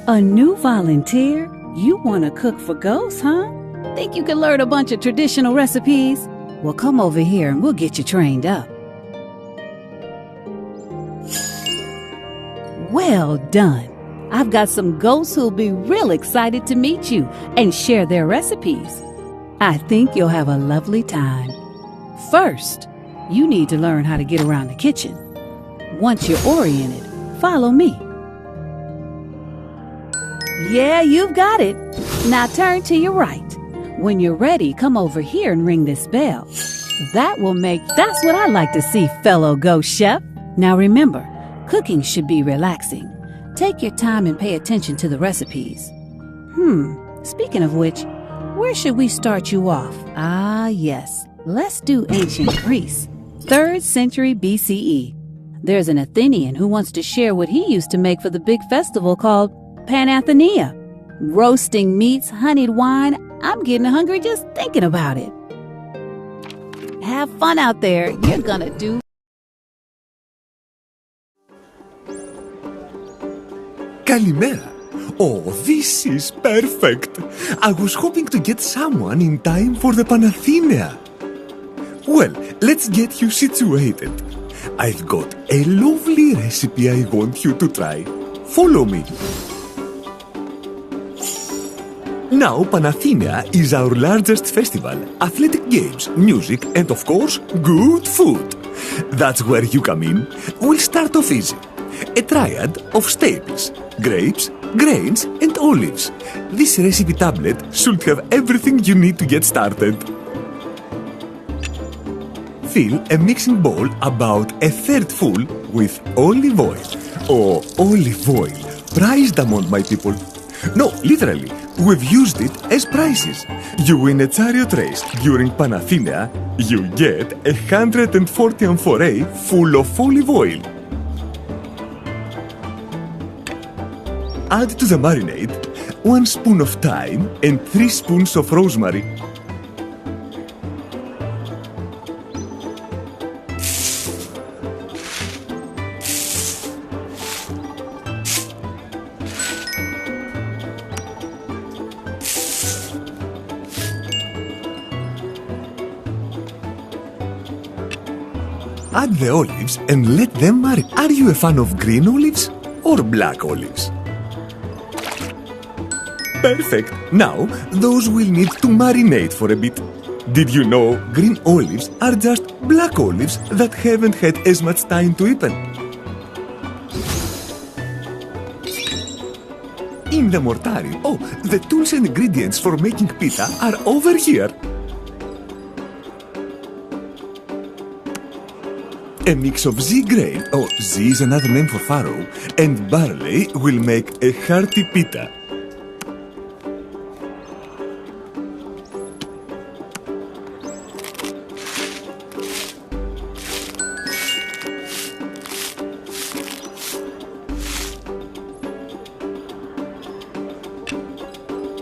A new volunteer? You want to cook for ghosts, huh? Think you can learn a bunch of traditional recipes? Well, come over here and we'll get you trained up. Well done. I've got some ghosts who'll be real excited to meet you and share their recipes. I think you'll have a lovely time. First, you need to learn how to get around the kitchen. Once you're oriented, follow me. Yeah, you've got it. Now turn to your right. When you're ready, come over here and ring this bell. That's what I like to see, fellow ghost chef. Now remember, cooking should be relaxing. Take your time and pay attention to the recipes. Speaking of which, where should we start you off? Ah, yes. Let's do ancient Greece, 3rd century BCE. There's an Athenian who wants to share what he used to make for the big festival called Panathenaea. Roasting meats, honeyed wine. I'm getting hungry just thinking about it. Have fun out there. You're gonna do. Kalimera. Oh, this is perfect. I was hoping to get someone in time for the Panathenaea. Well, let's get you situated. I've got a lovely recipe I want you to try. Follow me. Now, Panathenaea is our largest festival. Athletic games, music, and of course, good food. That's where you come in. We'll start off easy. A triad of staples: grapes, grains, and olives. This recipe tablet should have everything you need to get started. Fill a mixing bowl about a third full with olive oil. Oh, olive oil. Prized among my people. No, literally, we've used it as prizes. You win a chariot race during Panathenaea, you get 140 amphorae full of olive oil. Add to the marinade 1 spoon of thyme and 3 spoons of rosemary. Add the olives and let them marinate. Are you a fan of green olives or black olives? Perfect. Now, those will need to marinate for a bit. Did you know green olives are just black olives that haven't had as much time to ripen? In the mortari. Oh, the tools and ingredients for making pita are over here. A mix of Z grain, oh, Z is another name for farro, and barley will make a hearty pita.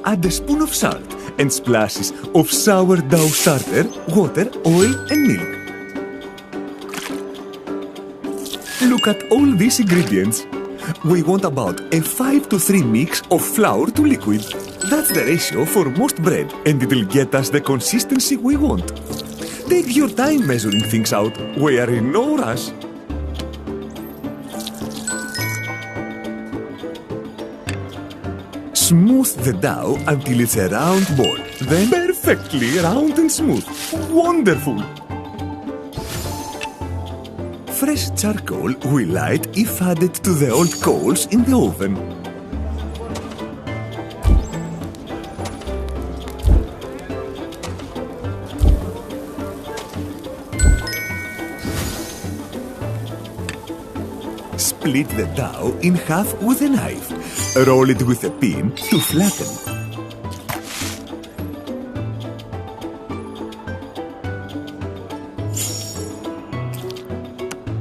Add a spoon of salt and splashes of sourdough starter, water, oil and milk. Look at all these ingredients. We want about a 5-to-3 mix of flour to liquid. That's the ratio for most bread, and it'll get us the consistency we want. Take your time measuring things out. We are in no rush. Smooth the dough until it's a round ball. Then perfectly round and smooth. Wonderful! Fresh charcoal will light if added to the old coals in the oven. Split the dough in half with a knife. Roll it with a pin to flatten.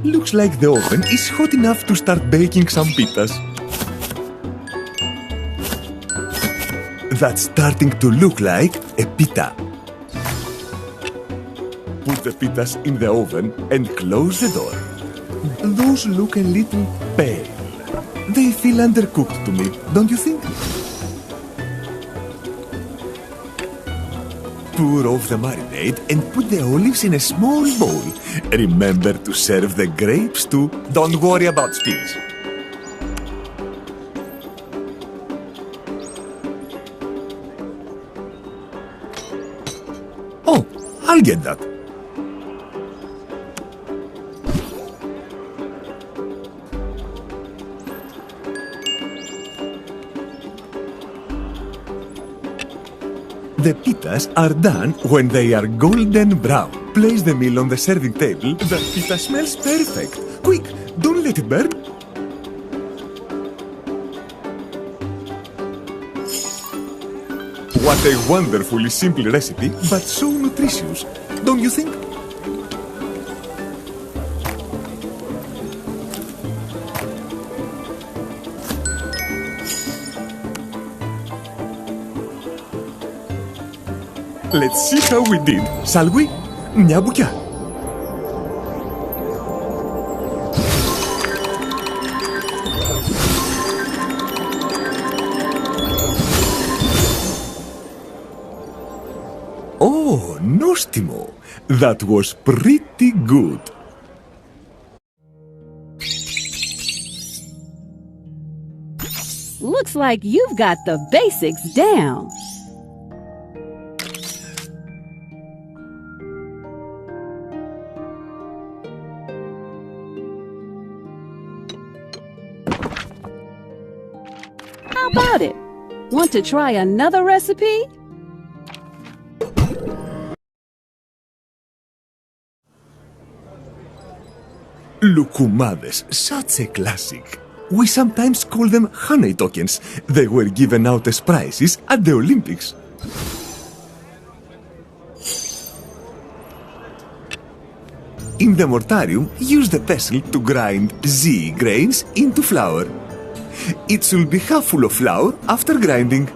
Looks like the oven is hot enough to start baking some pitas. that's starting to look like a pita. Put the pitas in the oven and close the door. Those look a little pale. They feel undercooked to me, don't you think? Pour off the marinade and put the olives in a small bowl. Remember to serve the grapes too. Don't worry about spills. Oh, I'll get that. The pitas are done when they are golden brown. Place the meal on the serving table. The pita smells perfect. Quick, don't let it burn. What a wonderfully simple recipe, but so nutritious, don't you think? Let's see how we did, shall we? Μια μπουκιά. Oh, nostimo. That was pretty good. Looks like you've got the basics down. How about it? Want to try another recipe? Lukumades, such a classic. We sometimes call them honey tokens. They were given out as prizes at the Olympics. In the mortarium, use the pestle to grind Z grains into flour. It should be half full of flour after grinding.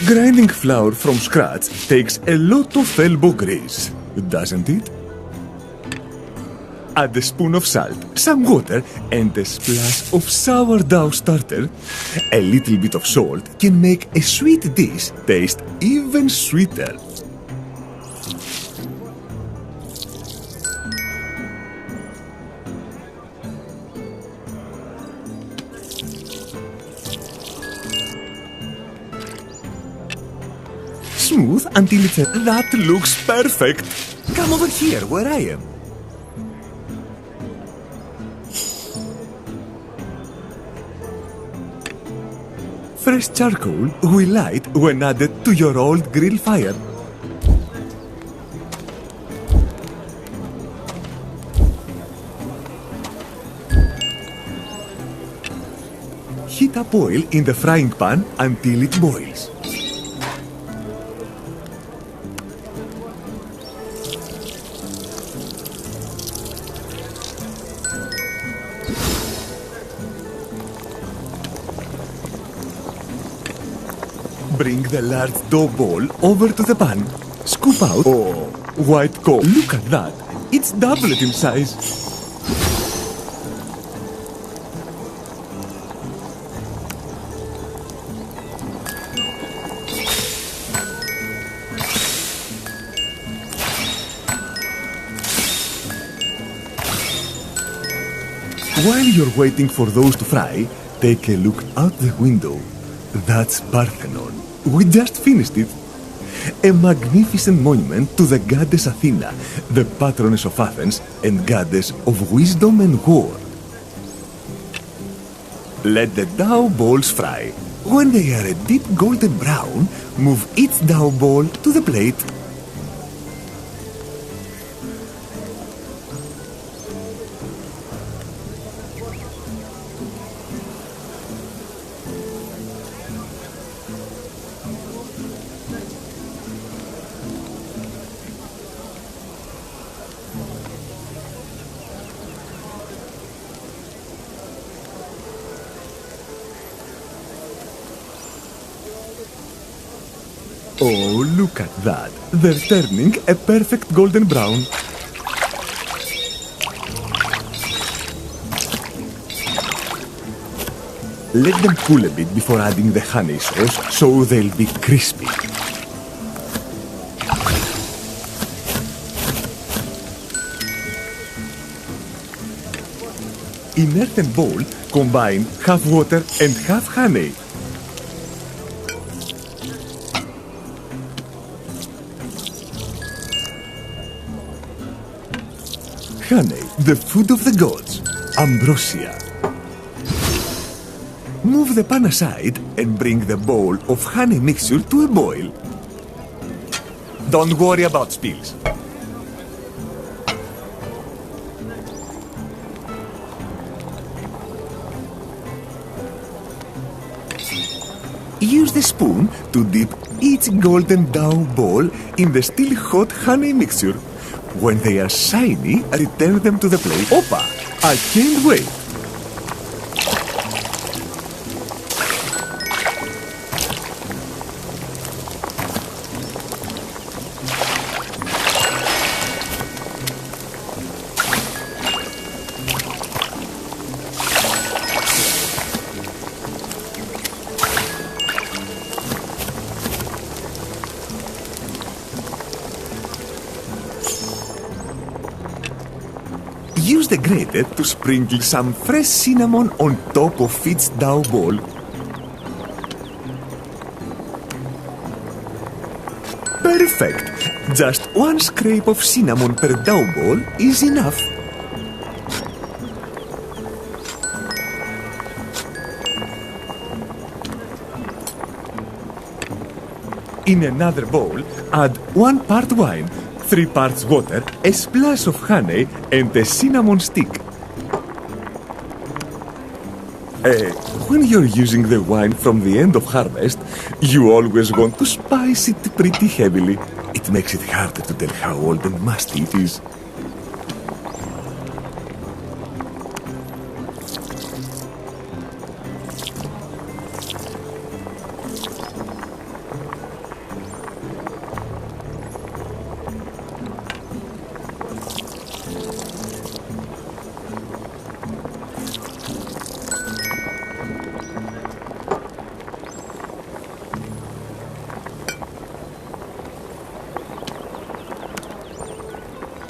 Grinding flour from scratch takes a lot of elbow grease, doesn't it? Add a spoon of salt, some water, and a splash of sourdough starter. A little bit of salt can make a sweet dish taste even sweeter. Smooth until it's that looks perfect. Come over here where I am. Fresh charcoal will light when added to your old grill fire. Heat up oil in the frying pan until it boils. Bring the large dough ball over to the pan. Scoop out. Oh, white coat. Look at that. It's doubled in size. While you're waiting for those to fry, take a look out the window. That's Parthenon. We just finished it. A magnificent monument to the goddess Athena, the patroness of Athens and goddess of wisdom and war. Let the dough balls fry. When they are a deep golden brown, move each dough ball to the plate. Oh, look at that. They're turning a perfect golden brown. Let them cool a bit before adding the honey sauce so they'll be crispy. In earthen bowl, combine half water and half honey. Honey, the food of the gods. Ambrosia. Move the pan aside and bring the bowl of honey mixture to a boil. Don't worry about spills. Use the spoon to dip each golden dough ball in the still hot honey mixture. When they are shiny, return them to the plate. Opa! I can't wait! Use the grater to sprinkle some fresh cinnamon on top of each dough ball. Perfect! Just one scrape of cinnamon per dough ball is enough. In another bowl, add 1 part wine, 3 parts water, a splash of honey, and a cinnamon stick. When you're using the wine from the end of harvest, you always want to spice it pretty heavily. It makes it harder to tell how old and musty it is.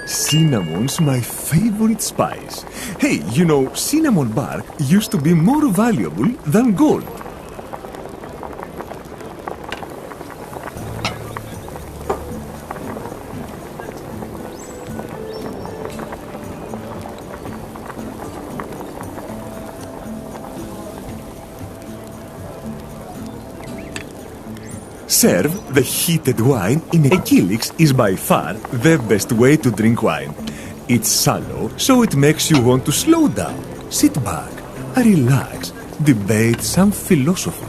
Cinnamon's my favorite spice. Hey, you know, cinnamon bark used to be more valuable than gold. Serve the heated wine in a Kilix is by far the best way to drink wine. It's shallow, so it makes you want to slow down, sit back, relax, debate some philosophy.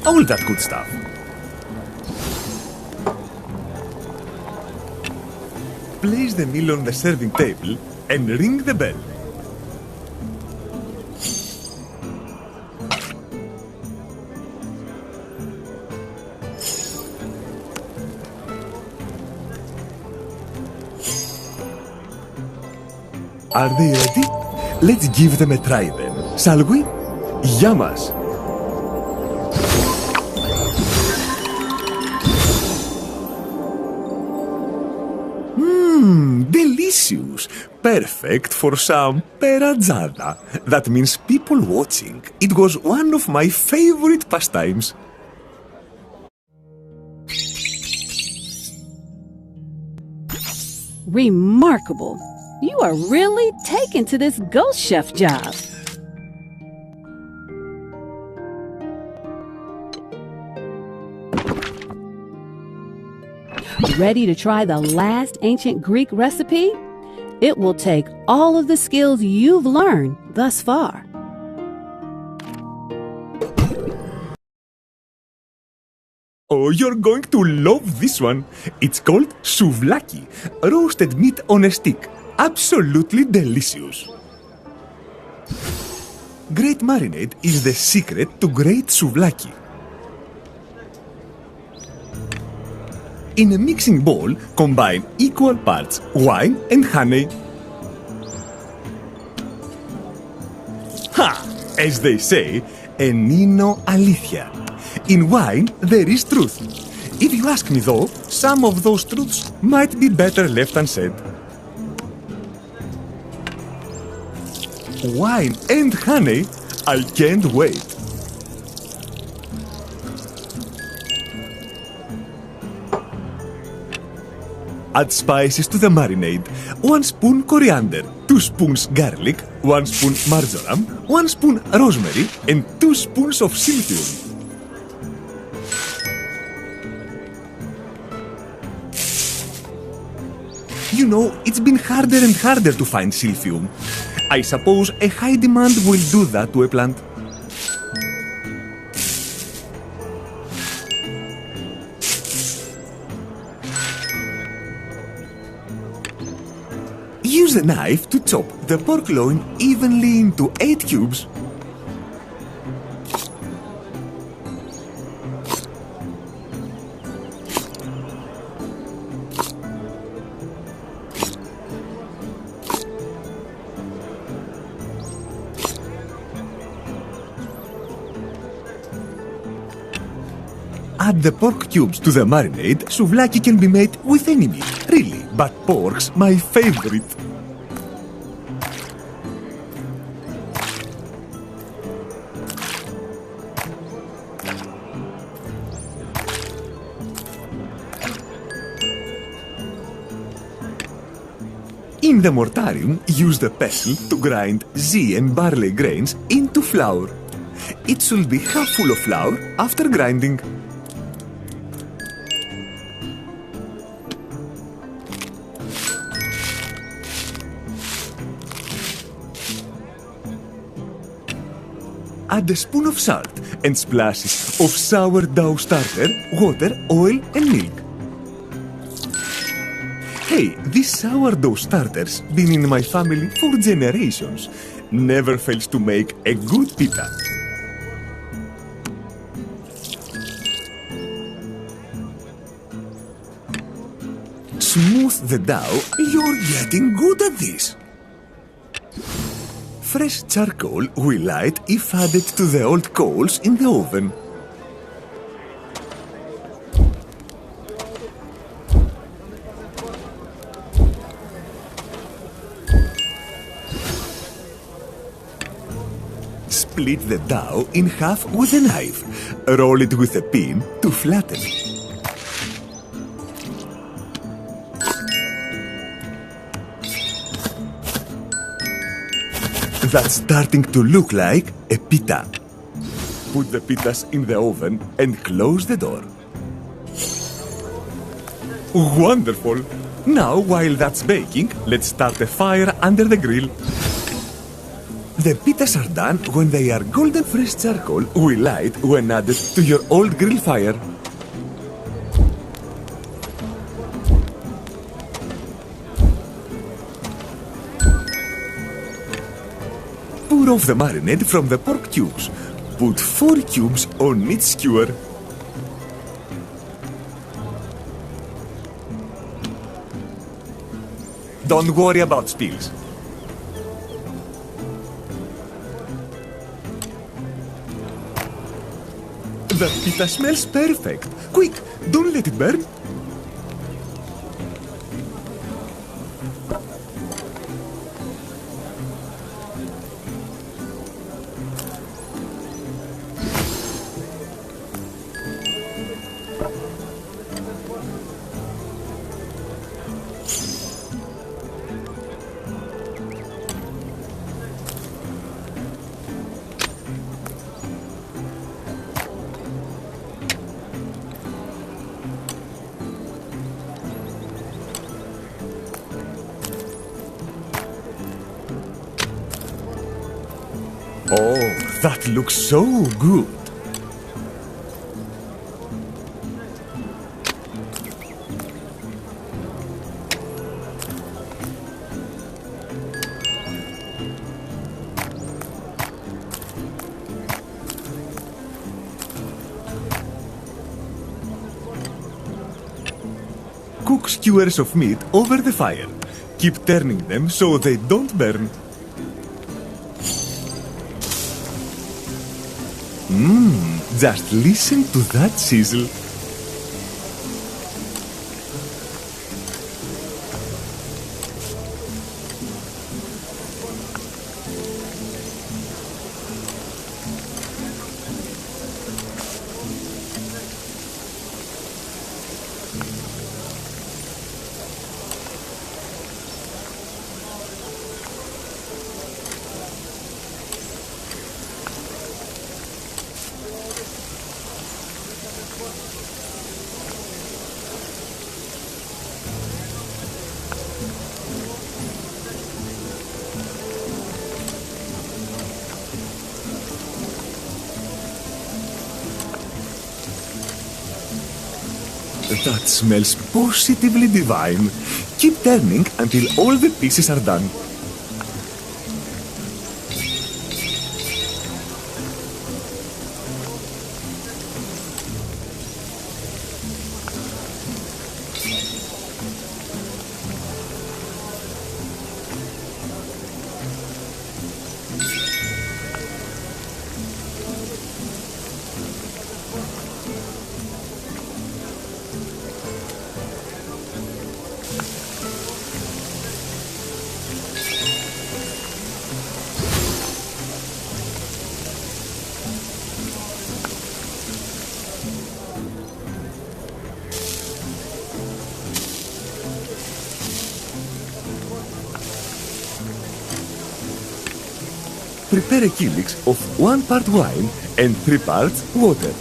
All that good stuff. Place the meal on the serving table and ring the bell. Are they ready? Let's give them a try then, shall we? Yamas! Delicious! Perfect for some peradjada. That means people watching. It was one of my favorite pastimes. Remarkable! You are really taken to this ghost chef job. Ready to try the last ancient Greek recipe? It will take all of the skills you've learned thus far. Oh, you're going to love this one. It's called Souvlaki, roasted meat on a stick. Absolutely delicious. Great marinade is the secret to great souvlaki. In a mixing bowl, combine equal parts wine and honey. Ha! As they say, enino alithia. In wine, there is truth. If you ask me though, some of those truths might be better left unsaid. Wine and honey? I can't wait. Add spices to the marinade. 1 spoon coriander, 2 spoons garlic, 1 spoon marjoram, 1 spoon rosemary, and 2 spoons of silphium. You know, it's been harder and harder to find silphium. I suppose a high demand will do that to a plant. Use a knife to chop the pork loin evenly into 8 cubes. Add the pork cubes to the marinade. Souvlaki can be made with any meat, really, but pork's my favorite. In the mortarium, use the pestle to grind zea and barley grains into flour. It should be half full of flour after grinding. Add a spoon of salt and splashes of sourdough starter, water, oil and milk. Hey, this sourdough starter's been in my family for generations. Never fails to make a good pita. Smooth the dough. You're getting good at this. Fresh charcoal will light if added to the old coals in the oven. Split the dough in half with a knife. Roll it with a pin to flatten it. That's starting to look like a pita. Put the pitas in the oven and close the door. Wonderful! Now, while that's baking, let's start a fire under the grill. The pitas are done when they are golden. Fresh charcoal will light when added to your old grill fire. Pour off the marinade from the pork cubes. Put 4 cubes on each skewer. Don't worry about spills. The pita smells perfect. Quick, don't let it burn. Oh, that looks so good! cook skewers of meat over the fire. Keep turning them so they don't burn. Just listen to that sizzle. That smells positively divine. Keep turning until all the pieces are done. Prepare a kylix of 1 part wine and 3 parts water.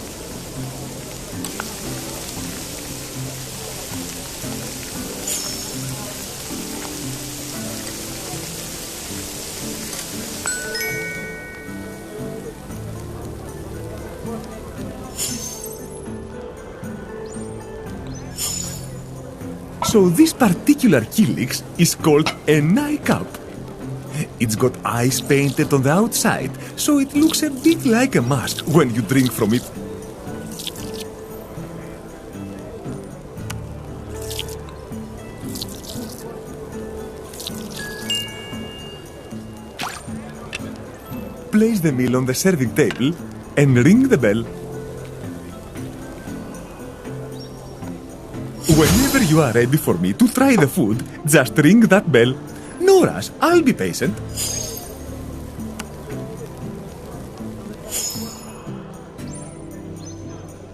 So this particular kylix is called an eye cup. It's got eyes painted on the outside, so it looks a bit like a mask when you drink from it. Place the meal on the serving table and ring the bell. Whenever you are ready for me to try the food, just ring that bell. No rush, I'll be patient.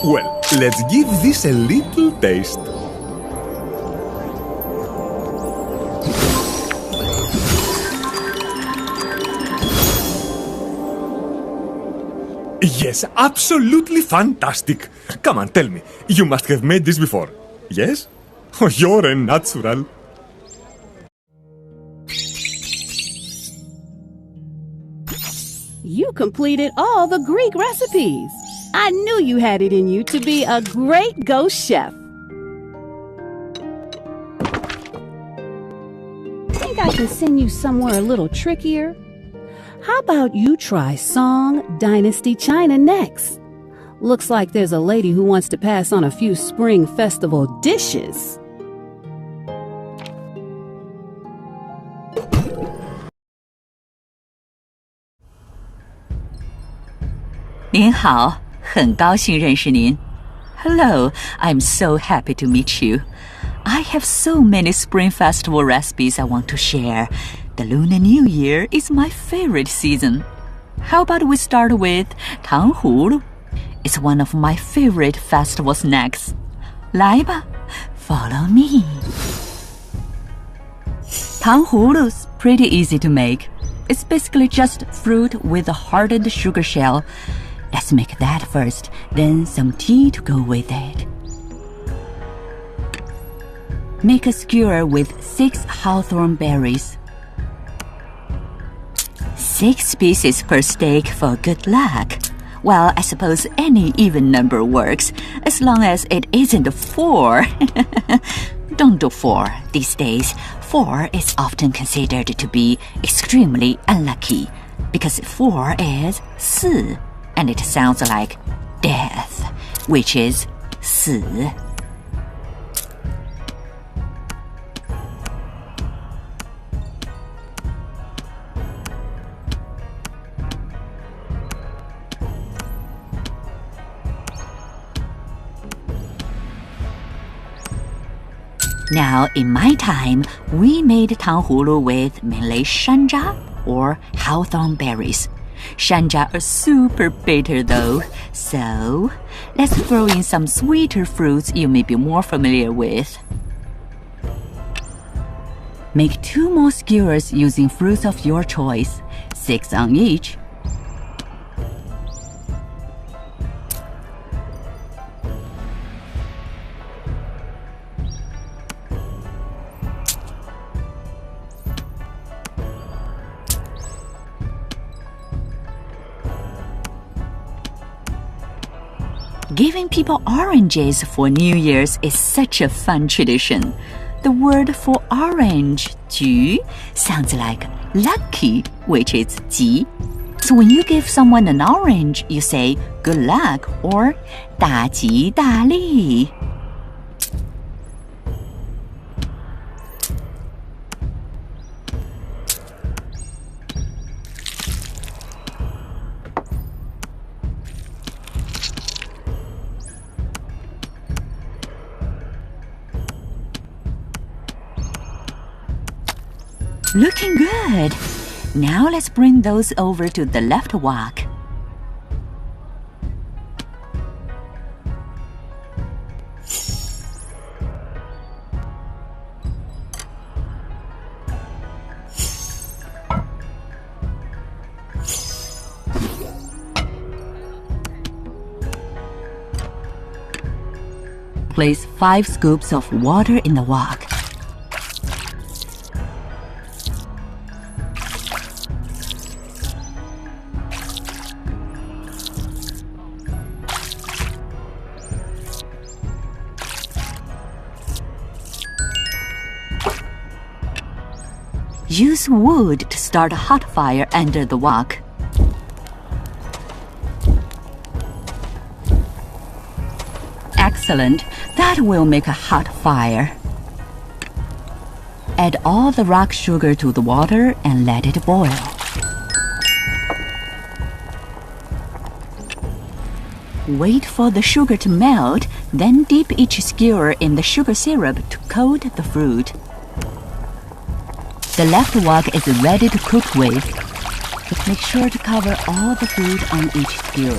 Well, let's give this a little taste. Yes, absolutely fantastic. Come on, tell me, you must have made this before. Yes? Oh, you're a natural. You completed all the Greek recipes. I knew you had it in you to be a great ghost chef. Think I can send you somewhere a little trickier? How about you try Song Dynasty China next? Looks like there's a lady who wants to pass on a few Spring Festival dishes. 您好，很高兴认识您。Hello, I'm so happy to meet you. I have so many Spring Festival recipes I want to share. The Lunar New Year is my favorite season. How about we start with 糖葫芦? It's one of my favorite festival snacks. 来吧 follow me. 糖葫芦's pretty easy to make. It's basically just fruit with a hardened sugar shell. Let's make that first, then some tea to go with it. Make a skewer with 6 hawthorn berries. 6 pieces per steak for good luck. Well, I suppose any even number works, as long as it isn't 4. Don't do 4 these days. 4 is often considered to be extremely unlucky, because 4 is 4, and it sounds like death, which is 死. Now, in my time, we made tanghulu with mainly shanja or hawthorn berries. Shanja are super bitter though, so let's throw in some sweeter fruits you may be more familiar with. Make 2 more skewers using fruits of your choice, 6 on each. Giving people oranges for New Year's is such a fun tradition. The word for orange, 橘, sounds like lucky, which is 吉. So when you give someone an orange, you say good luck or 大吉大利. Looking good! Now let's bring those over to the left wok. Place 5 scoops of water in the wok. Use wood to start a hot fire under the wok. Excellent! That will make a hot fire. Add all the rock sugar to the water and let it boil. Wait for the sugar to melt, then dip each skewer in the sugar syrup to coat the fruit. The left wok is ready to cook with. Just make sure to cover all the food on each skewer.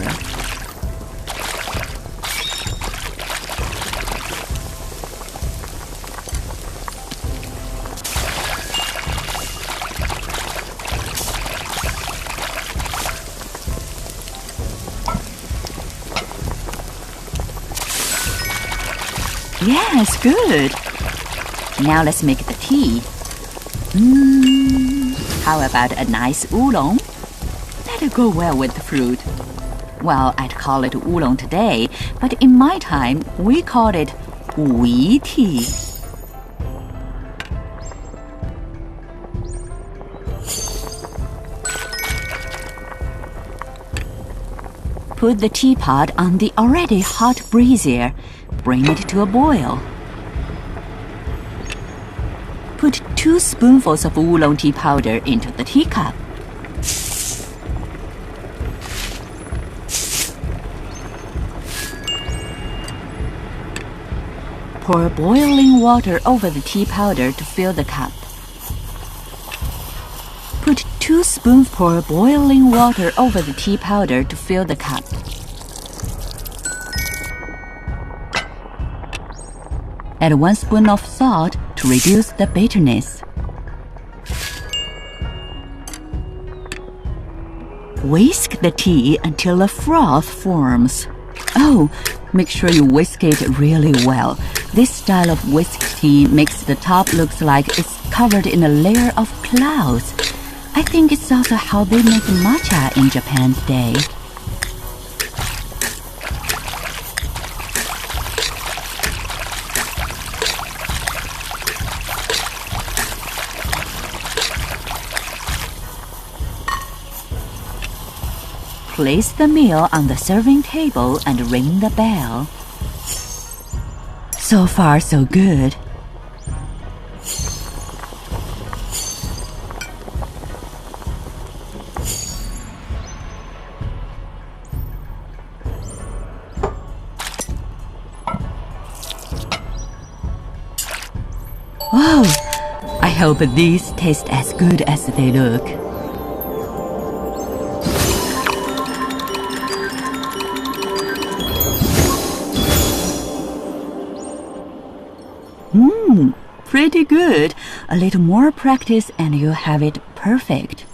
Yes, good. Now let's make the tea. How about a nice oolong? That'll go well with the fruit. Well, I'd call it oolong today, but in my time, we called it wheat tea. Put the teapot on the already hot brazier. Bring it to a boil. Put 2 spoonfuls of oolong tea powder into the teacup. Pour boiling water over the tea powder to fill the cup. Put 2 spoonfuls pour boiling water over the tea powder to fill the cup. Add 1 spoon of salt to reduce the bitterness. Whisk the tea until a froth forms. Oh, make sure you whisk it really well. This style of whisked tea makes the top look like it's covered in a layer of clouds. I think it's also how they make matcha in Japan today. Place the meal on the serving table and ring the bell. So far, so good. Oh, I hope these taste as good as they look. Pretty good. A little more practice and you'll have it perfect.